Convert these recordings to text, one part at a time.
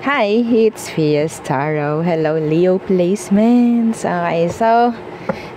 Hi, it's Fias Taro. Hello, Leo placements. Okay, so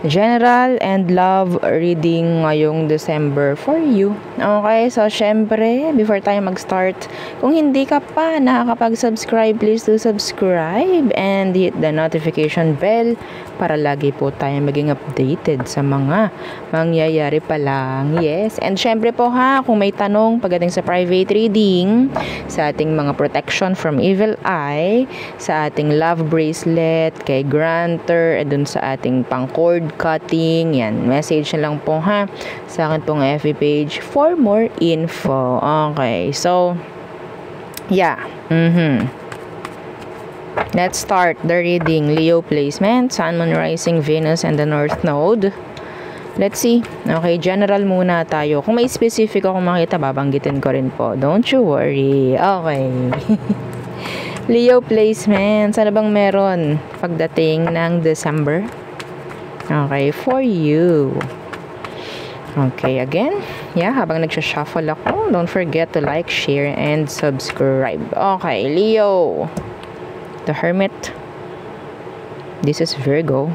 general and love reading ngayong December for you. Okay, so syempre, before tayo mag-start, kung hindi ka pa nakakapag-subscribe, please do subscribe and hit the notification bell para lagi po tayo maging updated sa mga mangyayari pa lang. Yes, and syempre po ha, kung may tanong pagdating sa private reading, sa ating mga protection from evil eye, sa ating love bracelet, kay granter, dun sa ating pang-cord cutting, yan, message na lang po ha sa akin pong FB page for more info. Okay, so yeah, let's start the reading. Leo placement, Sun, Moon, Rising, Venus, and the North Node. Let's see. Okay, general muna tayo. Kung may specific ako makita, babanggitin ko rin po. Don't you worry. Okay. Leo placement, ano bang meron pagdating ng December? Okay, for you. Okay, again, yeah, habang nagsha-shuffle ako, don't forget to like, share, and subscribe. Okay, Leo. The Hermit. This is Virgo.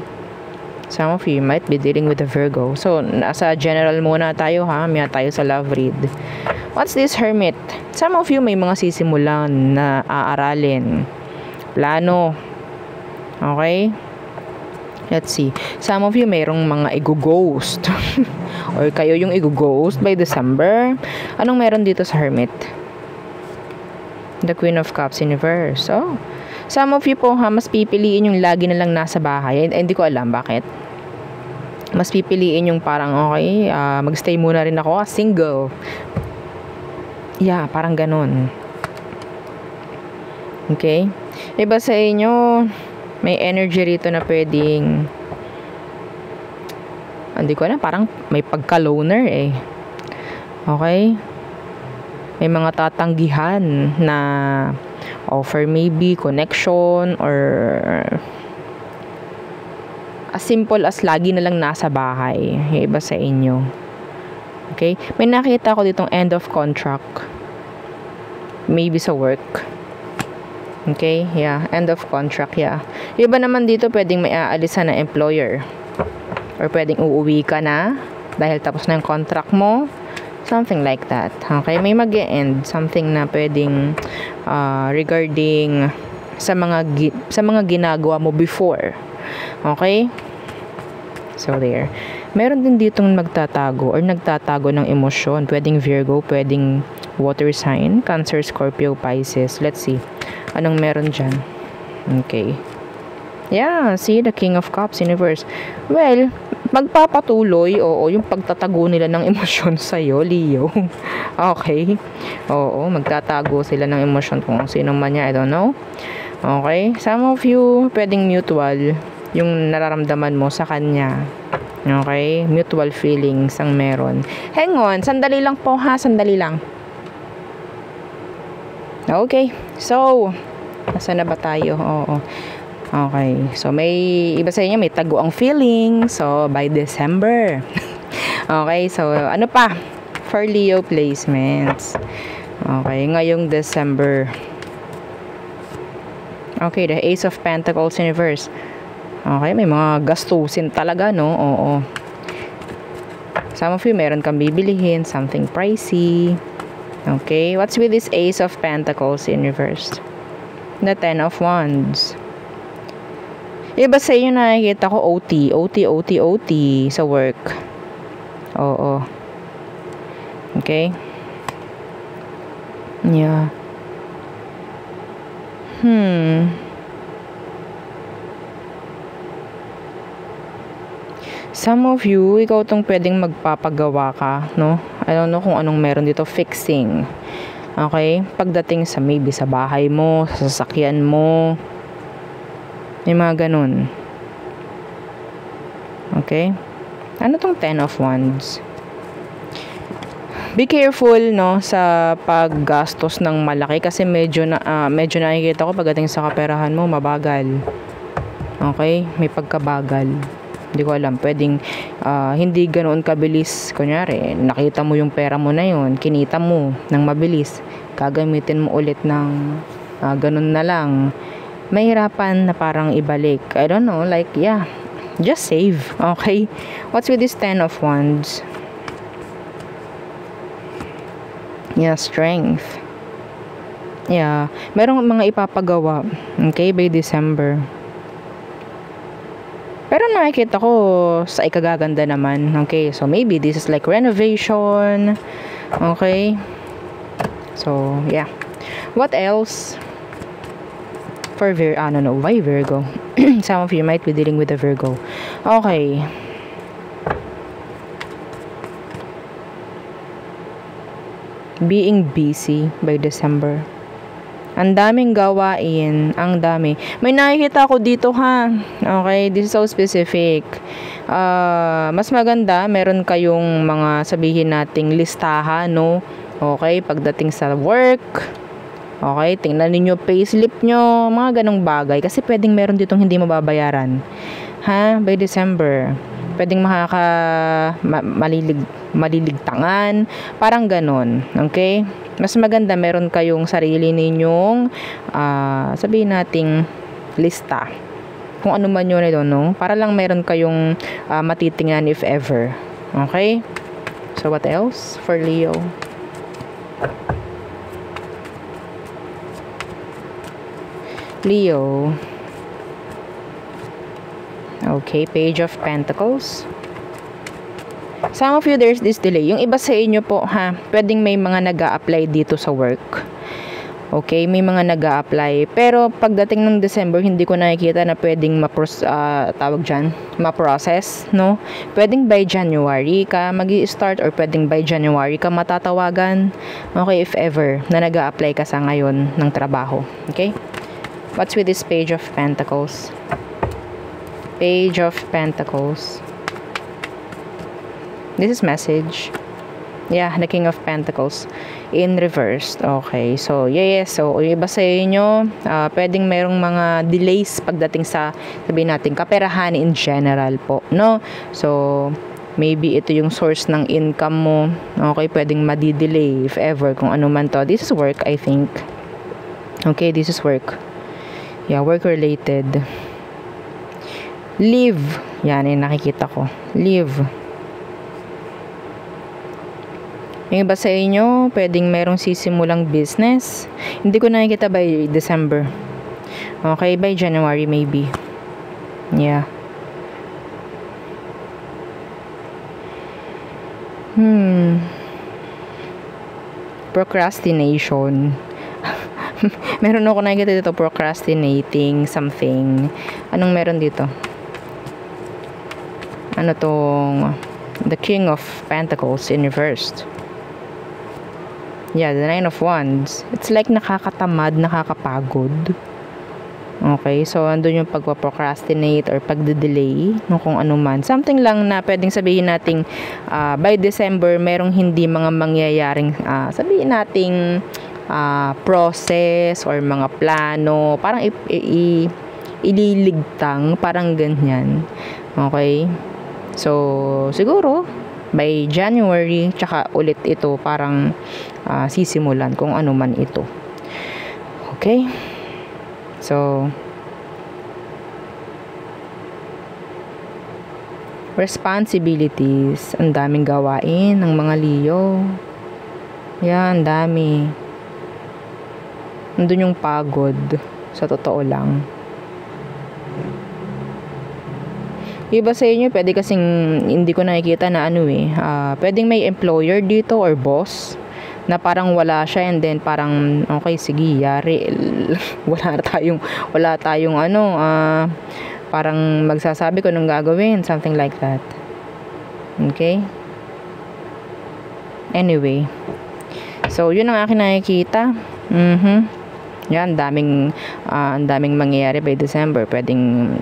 Some of you might be dealing with a Virgo. So, nasa general muna tayo ha. Maya tayo sa love read. What's this Hermit? Some of you may mga sisimulan na aaralin. Plano. Okay? Let's see. Some of you mayroong mga i-ghost. Or kayo yung i-ghost by December. Anong meron dito sa Hermit? The Queen of Cups Universe. Oh. Some of you po ha, mas pipiliin yung lagi na lang nasa bahay. Hindi ko alam bakit. Mas pipiliin yung parang okay, magstay muna rin ako, single. Yeah, parang ganun. Okay? Iba sa inyo, may energy rito na pwedeng, hindi ko alam, parang may pagka-loner eh. Okay? May mga tatanggihan na offer, maybe connection, or as simple as lagi na lang nasa bahay. Iba sa inyo. Okay? May nakita ko ditong end of contract. Maybe sa work. Okay? Yeah. End of contract. Yeah. Iba naman dito, pwedeng may aalisan na employer. Or pwedeng uuwi ka na dahil tapos na yung contract mo. Something like that. Okay? May mag-e-end. Something na pwedeng regarding sa mga ginagawa mo before. Okay? So, there. Meron din ditong magtatago or nagtatago ng emosyon. Pwedeng Virgo, pwedeng water sign, Cancer, Scorpio, Pisces. Let's see. Anong meron dyan? Okay. Yeah, see, the King of Cups Universe. Well, magpapatuloy, oo, yung pagtatago nila ng emosyon sa'yo, Leo. Okay? Oo, magtatago sila ng emosyon kung sino man niya, I don't know. Okay? Some of you, pwedeng mutual yung nararamdaman mo sa kanya. Okay? Mutual feelings ang meron. Hang on, sandali lang po ha, sandali lang. Okay. So, nasa na ba tayo? Oo. Okay. So, may iba sa inyo, may tago ang feeling. So, by December. Okay. So, ano pa? For Leo placements. Okay. Ngayong December. Okay. The Ace of Pentacles Universe. Okay. May mga gastusin talaga, no? Oo. Some of you, meron kang bibilihin. Something pricey. Okay. What's with this Ace of Pentacles Universe? The Ten of Wands. Iba sa inyo, nakikita ko OT sa work. Oo. Okay. Yeah. Some of you, ikaw tong pwedeng magpapagawa ka, no? I don't know kung anong meron dito, fixing. Okay? Pagdating sa maybe sa bahay mo, sa sasakyan mo, may mga ganun. Okay? Ano tong Ten of Wands? Be careful, no, sa paggastos ng malaki kasi medyo nakikita ko pagdating sa kaperahan mo, mabagal. Okay? May pagkabagal. Hindi ko alam, pwedeng hindi ganoon kabilis. Kunyari, nakita mo yung pera mo na yun, kinita mo ng mabilis, gagamitin mo ulit ng ganun na lang. Mahirapan na parang ibalik. I don't know, like, yeah, just save. Okay? What's with this 10 of Wands? Yeah, strength. Yeah, merong mga ipapagawa, okay, by December. Pero nakikita ko sa ikagaganda naman, okay, so maybe this is like renovation, okay, so yeah. What else for no, why Virgo? Some of you might be dealing with a Virgo. Okay. Being busy by December. Ang daming gawain, ang dami. May nakikita ako dito ha. Okay, this is so specific. Mas maganda, meron kayong mga sabihin nating listahan, no? Okay, pagdating sa work. Okay, tingnan niyo payslip nyo, mga ganong bagay. Kasi pwedeng meron ditong hindi mababayaran. Ha? By December. Pwedeng maliligtangan. Parang ganon. Okay? Mas maganda meron kayong sarili ninyong sabihin nating lista kung ano man yun ito, no? Para lang meron kayong matitingnan if ever. Okay? So what else for Leo? Leo. Okay, Page of Pentacles. Some of you, there's this delay. Yung iba sa inyo po, ha, pwedeng may mga nag-a-apply dito sa work. Okay, may mga nag-a-apply. Pero pagdating ng December, hindi ko nakikita na pwedeng ma-process, no? Pwedeng by January ka magi-start or pwedeng by January ka matatawagan. Okay, if ever na nag-a-apply ka sa ngayon ng trabaho. Okay? What's with this Page of Pentacles? Page of Pentacles. This is message. Yeah, the King of Pentacles in reversed. Okay, so yes. So yung iba sa inyo, pwedeng merong mga delays pagdating sa, sabihin natin, kaperahan in general po, no? So maybe ito yung source ng income mo. Okay, pwedeng madi-delay if ever, kung ano man to. This is work, I think. Okay, this is work. Yeah, work related. Leave. Yan, nakikita ko. Leave. Yung iba sa inyo, pwedeng merong sisimulang business. Hindi ko nakikita by December. Okay, by January maybe. Yeah. Procrastination. Meron ako nakikita dito, procrastinating something. Anong meron dito? Ano tong the King of Pentacles in reversed? Yeah, the 9 of Wands. It's like nakakatamad, nakakapagod. Okay, so andun yung pagpa-procrastinate or pagde-delay no, kung ano man. Something lang na pwedeng sabihin nating by December, merong hindi mga mangyayaring sabihin nating process or mga plano. Parang ililigtang, parang ganyan. Okay? So, siguro, by January, tsaka ulit ito parang sisimulan kung ano man ito. Okay? So, responsibilities. Ang daming gawain ng mga Leo. Yan, dami. Nandun yung pagod. Sa totoo lang. Iba sa inyo, pwede kasing hindi ko nakikita na pwedeng may employer dito or boss na parang wala siya and then parang okay, sige, yari. wala tayong parang magsasabi ko nung gagawin, something like that. Okay? Anyway. So, yun ang akin nakikita. Yan, ang daming mangyayari by December. Pwedeng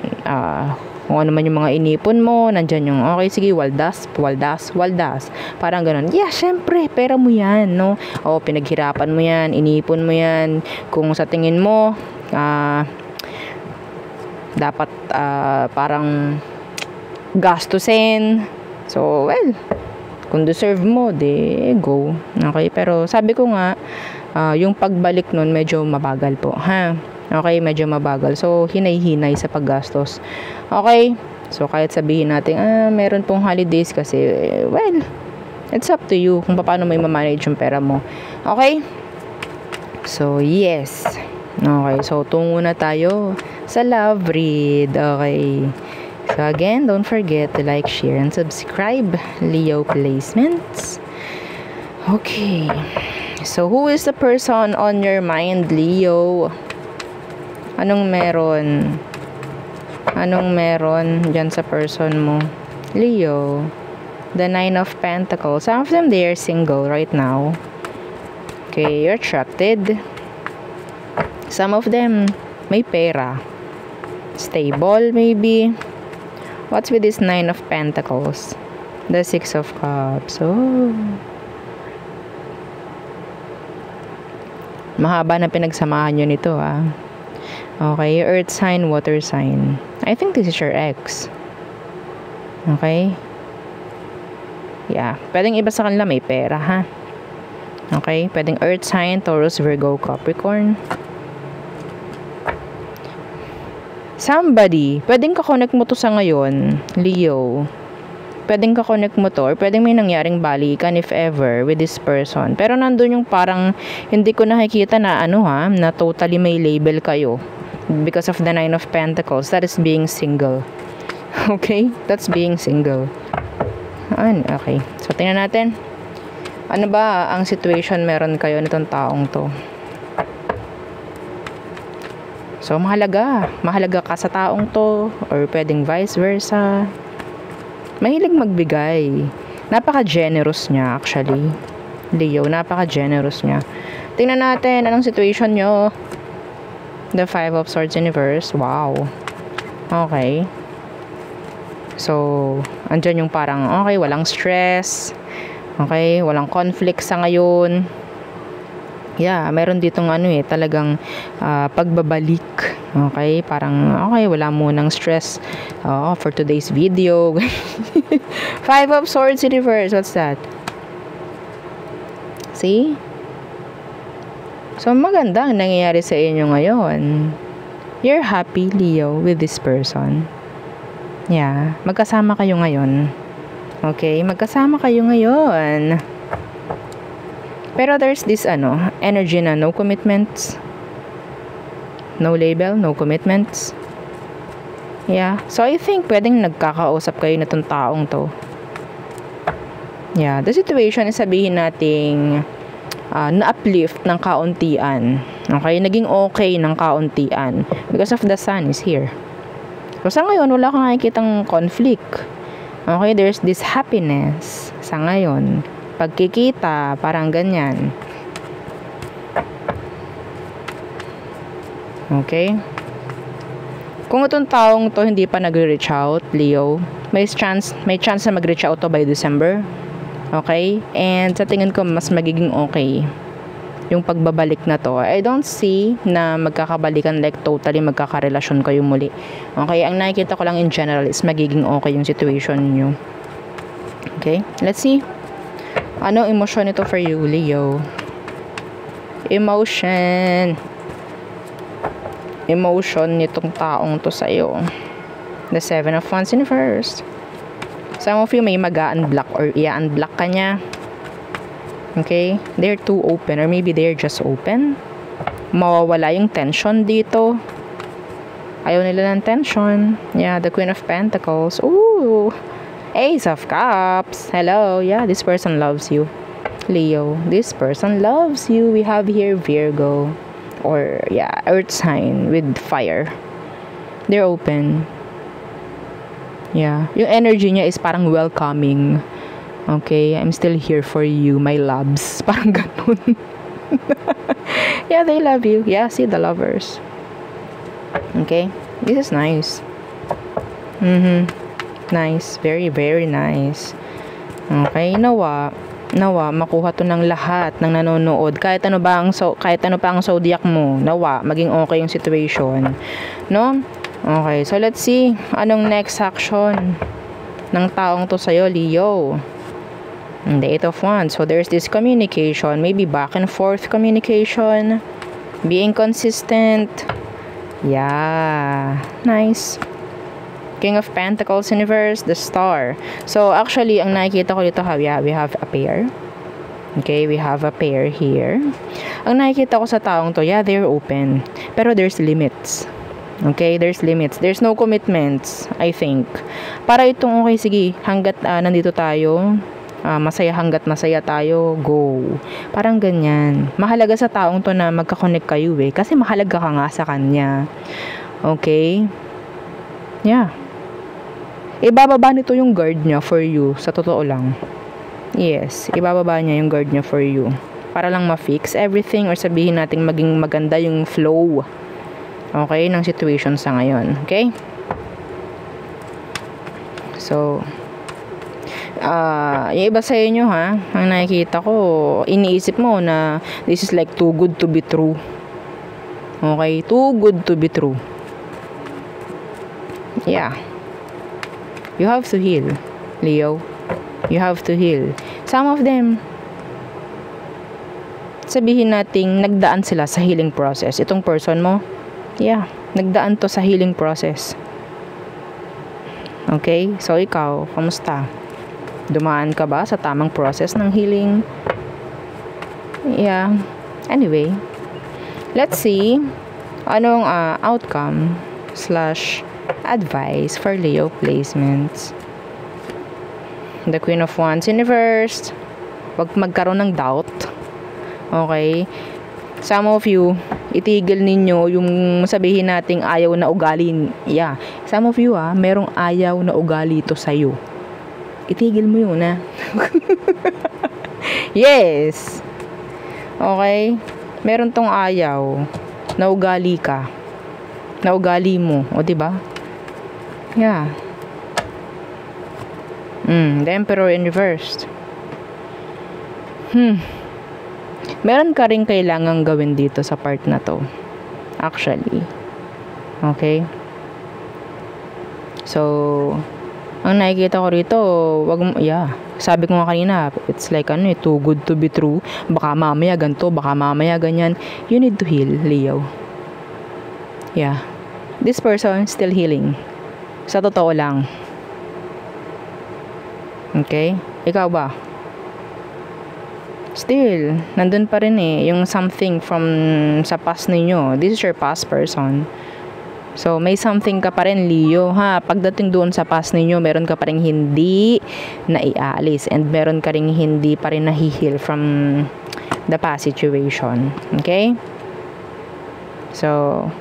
kung ano man yung mga inipon mo, nandyan yung, okay, sige, waldas. Parang ganun. Yeah, syempre, pera mo yan, no? O, pinaghirapan mo yan, inipon mo yan. Kung sa tingin mo, dapat parang gastusin. So, well, kung deserve mo, de go. Okay, pero sabi ko nga, yung pagbalik nun medyo mabagal po, ha? Okay, medyo mabagal. So, hinay-hinay sa paggastos. Okay? So, kahit sabihin natin, meron pong holidays kasi, well, it's up to you kung paano mo i-manage yung pera mo. Okay? So, yes. Okay, so tungo na tayo sa love read. Okay. So, again, don't forget to like, share, and subscribe. Leo placements. Okay. So, who is the person on your mind, Leo? Anong meron? Anong meron dyan sa person mo? Leo. The Nine of Pentacles. Some of them, they are single right now. Okay, you're attracted. Some of them, may pera. Stable, maybe. What's with this Nine of Pentacles? The Six of Cups. Oh. Mahaba na pinagsamahan nyo nito, ah. Okay, earth sign, water sign. I think this is your ex. Okay? Yeah, pwedeng iba sa kanila may pera, ha? Okay, pwedeng earth sign, Taurus, Virgo, Capricorn. Somebody, pwedeng ka-connect mo to sa ngayon, Leo. Pwedeng ka-connect mo to, or pwedeng may nangyaring balikan if ever with this person. Pero nandun yung parang hindi ko nakikita na na totally may label kayo. Because of the Nine of Pentacles, that is being single. Okay? That's being single. Okay. So, tingnan natin. Ano ba ang situation meron kayo nitong taong to? So, mahalaga. Mahalaga ka sa taong to, or pwedeng vice versa. Mahilig magbigay. Napaka-generous niya, actually. Leo, napaka-generous niya. Tingnan natin, anong situation nyo? The Five of Swords in reverse. Wow. Okay. So, andyan yung parang, okay, walang stress. Okay, walang conflict sa ngayon. Yeah, meron ditong talagang pagbabalik. Okay, parang, okay, wala munang stress for today's video. Five of Swords in reverse. What's that? See? So, maganda ang nangyayari sa inyo ngayon. You're happy, Leo, with this person. Yeah, magkasama kayo ngayon. Okay, magkasama kayo ngayon. Pero there's this energy na no commitments. No label, no commitments. Yeah, so I think pwedeng nagkakausap kayo na tong taong to. Yeah, the situation is sabihin nating na-uplift ng kauntian. Okay, naging okay ng kauntian because of the sun is here. So sa ngayon, wala kang nakikitang conflict. Okay, there's this happiness sa ngayon. Pagkikita, parang ganyan. Okay? Kung itong taong to hindi pa nag-reach out, Leo, may chance na mag-reach out to by December. Okay? And sa tingin ko, mas magiging okay yung pagbabalik na to. I don't see na magkakabalikan, like totally magkakarelasyon kayo muli. Okay? Ang nakikita ko lang in general is magiging okay yung situation niyo. Okay? Let's see. Anong emotion ito for you, Leo? Emotion nitong taong to sa'yo. The Seven of Wands in reverse. Some of you may mag-unblock or i-unblock ka niya. Okay? They're too open or maybe they're just open. Mawawala yung tension dito. Ayaw nila ng tension. Yeah, the Queen of Pentacles. Ooh! Ace of Cups. Hello. Yeah, this person loves you. Leo, this person loves you. We have here Virgo. Or, yeah, earth sign with fire. They're open. Yeah. Yung energy niya is parang welcoming. Okay? I'm still here for you, my loves. Parang ganun. Yeah, they love you. Yeah, see the lovers. Okay? This is nice. Nice. Very, very nice. Okay? Nawa, makuha to ng lahat ng nanonood. Kahit ano pa ang zodiac mo, nawa, maging okay yung situation. No? Okay, so let's see. Anong next action ng taong to sa'yo, Leo? And the Eight of Wands. So there's this communication, maybe back and forth communication, being consistent. Yeah, nice. King of Pentacles in reverse, the Star. So actually, ang nakikita ko dito, we have a pair. Okay, we have a pair here. Ang nakikita ko sa taong to, yeah, they're open. Pero there's limits. Okay, there's limits. There's no commitments, I think. Para itong, okay, sige, hanggat nandito tayo, masaya hanggat masaya tayo, go. Parang ganyan. Mahalaga sa taong to na magka-connect kayo eh. Kasi mahalaga ka nga sa kanya. Okay? Yeah. Ibababa nito yung guard niya for you. Sa totoo lang. Yes. Ibababa niya yung guard niya for you. Para lang ma-fix everything or sabihin natin maging maganda yung flow. Okay? Ng situation sa ngayon. Okay? So, yung iba sa inyo ha, ang nakikita ko, iniisip mo na this is like too good to be true. Okay? Too good to be true. Yeah. You have to heal, Leo. You have to heal. Some of them, sabihin nating nagdaan sila sa healing process. Itong person mo, yeah, nagdaan to sa healing process. Okay? So, ikaw, kamusta? Dumaan ka ba sa tamang process ng healing? Yeah. Anyway, let's see anong outcome / advice for Leo placements. The Queen of Wands in reverse. Huwag magkaroon ng doubt. Okay? Some of you, itigil ninyo yung sabihin nating ayaw na ugali. Yeah. Some of you merong ayaw na ugali ito sa'yo. Itigil mo yun Yes. Okay? Meron tong ayaw na ugali ka. Na ugali mo. O diba? Yeah. The Emperor in reversed. Meron ka rin kailangang gawin dito sa part na to. Actually. Okay? So, ang nakikita ko rito, sabi ko nga kanina, it's like too good to be true. Baka mamaya ganito, baka mamaya ganyan. You need to heal, Leo. Yeah. This person still healing. Sa totoo lang. Okay? Ikaw ba? Still, nandun pa rin yung something from sa past ninyo. This is your past person. So, may something ka pa rin, Leo, ha? Pagdating doon sa past ninyo, meron ka pa rin hindi na ialis. And meron ka rin hindi pa rin nahihil from the past situation. Okay? So,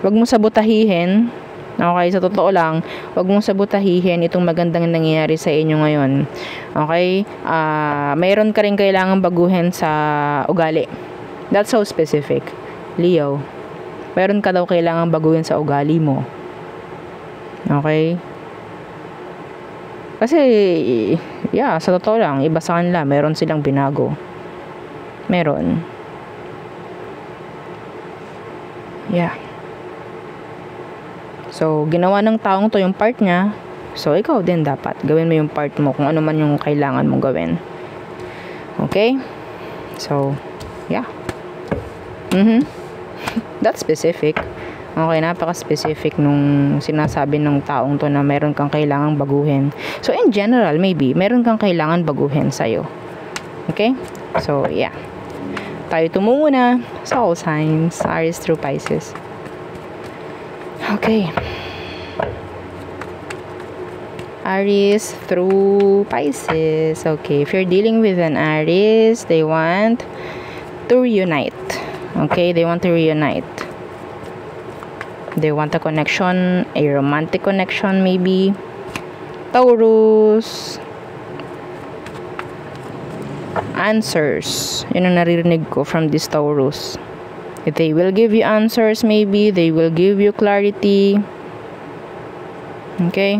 wag mo sabotahihin. Okay, sa totoo lang, wag mong sabotahihin itong magandang nangyayari sa inyo ngayon. Okay? Mayroon ka rin kailangang baguhin sa ugali. That's so specific. Leo, mayroon ka daw kailangang baguhin sa ugali mo. Okay? Kasi, yeah, sa totoo lang, iba sa kanila, mayroon silang binago. Meron. Yeah. So, ginawa ng taong to yung part niya. So, ikaw din dapat. Gawin mo yung part mo kung ano man yung kailangan mong gawin. Okay? So, yeah. That's specific. Okay, napaka-specific nung sinasabi ng taong to na meron kang kailangang baguhin. So, in general, maybe, meron kang kailangan baguhin sa'yo. Okay? So, yeah. Tayo tumungo na sa all signs. Aries through Pisces. Okay. Aries through Pisces. Okay, if you're dealing with an Aries, they want to reunite. Okay, they want to reunite. They want a connection, a romantic connection maybe. Taurus. Answers. Yun ang naririnig ko from this Taurus. They will give you answers maybe. They will give you clarity. Okay?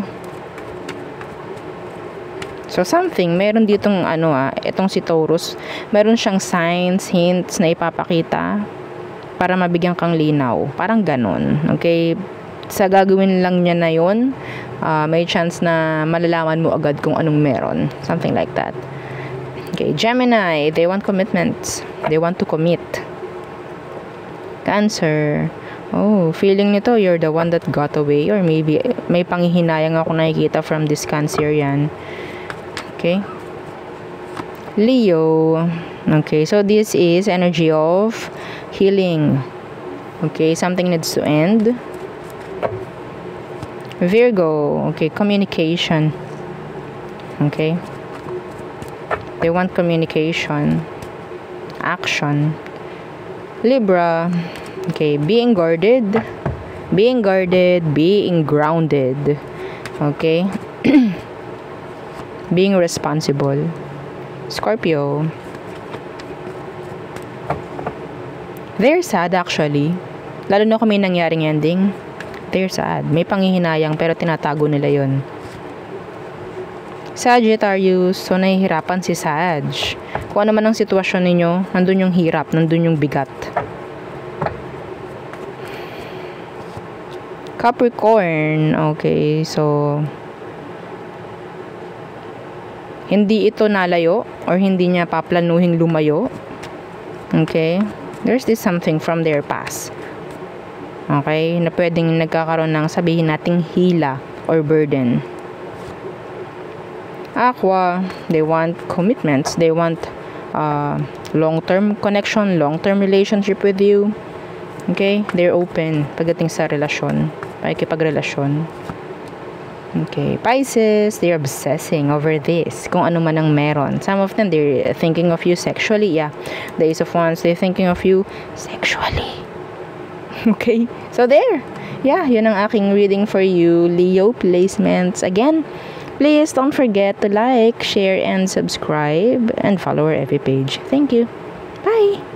So, something. Meron ditong itong si Taurus. Meron siyang signs, hints na ipapakita para mabigyan kang linaw. Parang ganon. Okay? Sa gagawin lang niya na yun, may chance na malalaman mo agad kung anong meron. Something like that. Okay, Gemini, they want commitments. They want to commit. Cancer, oh, feeling nito, you're the one that got away, or maybe may panghihinayang ako nakikita from this Cancer yan. Okay. Leo, okay, so this is energy of healing. Okay, something needs to end. Virgo, okay, communication. Okay. They want communication, action. Libra, okay, being guarded, being grounded, okay, being responsible. Scorpio, they're sad actually, lalo na kung may nangyaring ending. They're sad, may panghihinayang pero tinatago nila yon. Sagittarius, so nahihirapan si Sag. Kung ano man ang sitwasyon ninyo, nandun yung hirap, nandun yung bigat. Capricorn, okay, so hindi ito nalayo or hindi niya paplanuhing lumayo. Okay, there's this something from their past. Okay, na pwedeng nagkakaroon ng sabihin nating hila or burden. Aqua, they want commitments, they want long-term connection, long-term relationship with you. Okay, they're open pagdating sa relasyon, pakikipagrelasyon. Okay, Pisces, they're obsessing over this, kung ano man ang meron. Some of them, they're thinking of you sexually. Yeah, the Ace of Wands, they're thinking of you sexually. Okay, so there. Yeah, yun ang aking reading for you, Leo placements. Again, please don't forget to like, share, and subscribe, and follow our FB page. Thank you. Bye!